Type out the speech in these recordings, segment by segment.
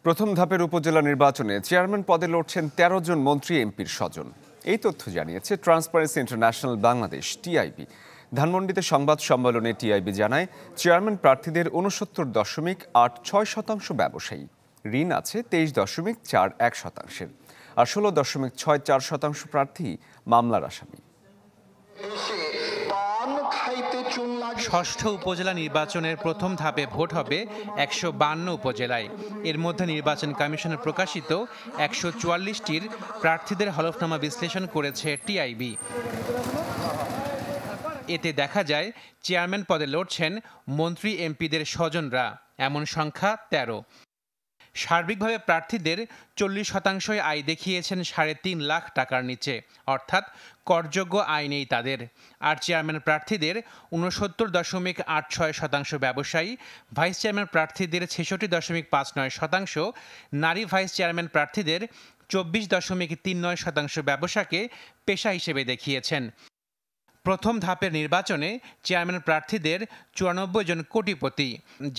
প্রথম ধাপের উপজেলা নির্বাচনে চেয়ারম্যান পদে লড়ছেন ১৩ জন মন্ত্রী এমপির স্বজন। এই তথ্য জানিয়েছে ট্রান্সপারেন্সি ইন্টারন্যাশনাল বাংলাদেশ টিআইবি। ধানমন্ডিতে সংবাদ সম্মেলনে টিআইবি জানায়, চেয়ারম্যান প্রার্থীদের ৬৯.৮৬% ব্যবসায়ী। ঋণ আছে ২৩.৪১%, আর ১৬.৬৪% প্রার্থী মামলার আসামি। ষষ্ঠ উপজেলা নির্বাচনের প্রথম ধাপে ভোট হবে ১৫২ উপজেলায়। এর মধ্যে নির্বাচন কমিশনের প্রকাশিত ১৪৪টির প্রার্থীদের হলফনামা বিশ্লেষণ করেছে টিআইবি। এতে দেখা যায়, চেয়ারম্যান পদে লড়ছেন মন্ত্রী এমপিদের স্বজনরা, এমন সংখ্যা ১৩। সার্বিকভাবে প্রার্থীদের ৪০% আয় দেখিয়েছেন ৩.৫ লাখ টাকার নিচে, অর্থাৎ করযোগ্য আয় নেই তাদের। আর চেয়ারম্যান প্রার্থীদের ৬৯.৮৬% ব্যবসায়ী, ভাইস চেয়ারম্যান প্রার্থীদের ৬৬.৫৯%, নারী ভাইস চেয়ারম্যান প্রার্থীদের ২৪.৩৯% ব্যবসাকে পেশা হিসেবে দেখিয়েছেন। প্রথম ধাপের নির্বাচনে চেয়ারম্যান প্রার্থীদের ৯৪ জন কোটিপতি,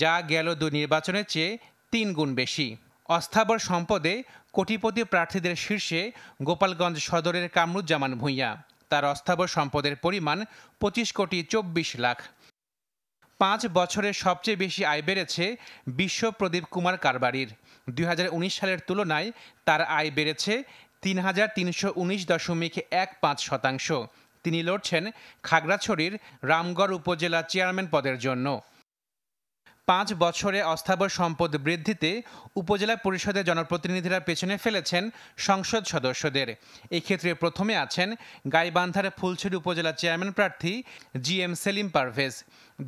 যা গেল ২ নির্বাচনের চেয়ে ৩ গুণ বেশি। অস্থাবর সম্পদে কোটিপতি প্রার্থীদের শীর্ষে গোপালগঞ্জ সদরের কামরুজ্জামান ভূঁইয়া। তার অস্থাবর সম্পদের পরিমাণ ২৫.২৪ লাখ। ৫ বছরে সবচেয়ে বেশি আয় বেড়েছে বিশ্ব প্রদীপ কুমার কারবারির। ২০১৯ সালের তুলনায় তার আয় বেড়েছে ৩,৩19.15%। তিনি লড়ছেন খাগড়াছড়ির রামগড় উপজেলা চেয়ারম্যান পদের জন্য। ৫ বছরে অস্থাবর সম্পদ বৃদ্ধিতে উপজেলা পরিষদের জনপ্রতিনিধিরা পেছনে ফেলেছেন সংসদ সদস্যদের। এই ক্ষেত্রে প্রথমে আছেন গাইবান্ধার ফুলছড়ি উপজেলা চেয়ারম্যান প্রার্থী জিএম সেলিম পারভেজ।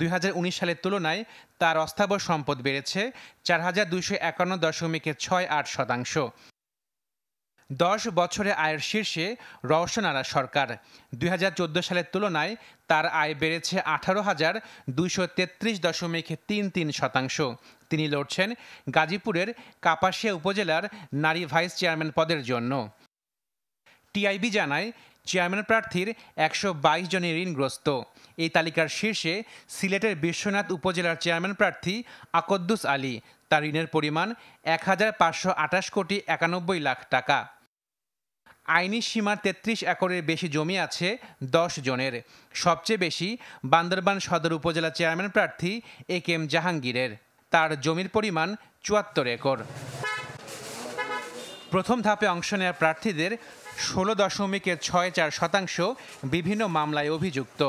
২০১৯ সালের তুলনায় তার অস্থাবর সম্পদ বেড়েছে ৪,২৫১.৬৮%। ১০ বছরে আয়ের শীর্ষে রওশন আরা সরকার। ২০১৪ সালের তুলনায় তার আয় বেড়েছে ১৮,২৩৩.৩৩%। তিনি লড়ছেন গাজীপুরের কাপাসিয়া উপজেলার নারী ভাইস চেয়ারম্যান পদের জন্য। টিআইবি জানায়, চেয়ারম্যান প্রার্থীর ১২২ জনের ঋণগ্রস্ত। এই তালিকার শীর্ষে সিলেটের বিশ্বনাথ উপজেলার চেয়ারম্যান প্রার্থী আকদ্দুস আলী। তার ঋণের পরিমাণ ১,৫২৮,৯১,লাখ টাকা। আইনি সীমার ৩৩ একরের বেশি জমি আছে ১০ জনের। সবচেয়ে বেশি বান্দরবান সদর উপজেলা চেয়ারম্যান প্রার্থী AK-M জাহাঙ্গীরের। তার জমির পরিমাণ ৭৪ একর। প্রথম ধাপে অংশ নেওয়া প্রার্থীদের ১৬.৬৪% বিভিন্ন মামলায় অভিযুক্ত।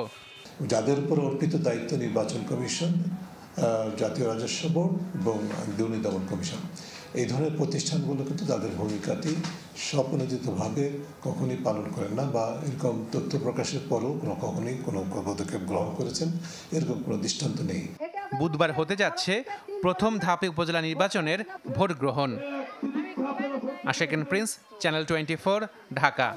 যাদের উপর অর্পিত দায়িত্ব নির্বাচন কমিশন, জাতীয় রাজস্ব বোর্ড এবং দুর্নীতি দমন কমিশন, এই ধরনের প্রতিষ্ঠানগুলো কিন্তু তাদের ভূমিকাটি স্বপ্রণোদিতভাবে কখনই পালন করেন না, বা এরকম তথ্য প্রকাশের পরও কখনই কোনো পদক্ষেপ গ্রহণ করেছেন এরকম কোনো দৃষ্টান্ত নেই। বুধবার হতে যাচ্ছে প্রথম ধাপে উপজেলা নির্বাচনের ভোট গ্রহণ। আশিকুন প্রিন্স, চ্যানেল 24, ঢাকা।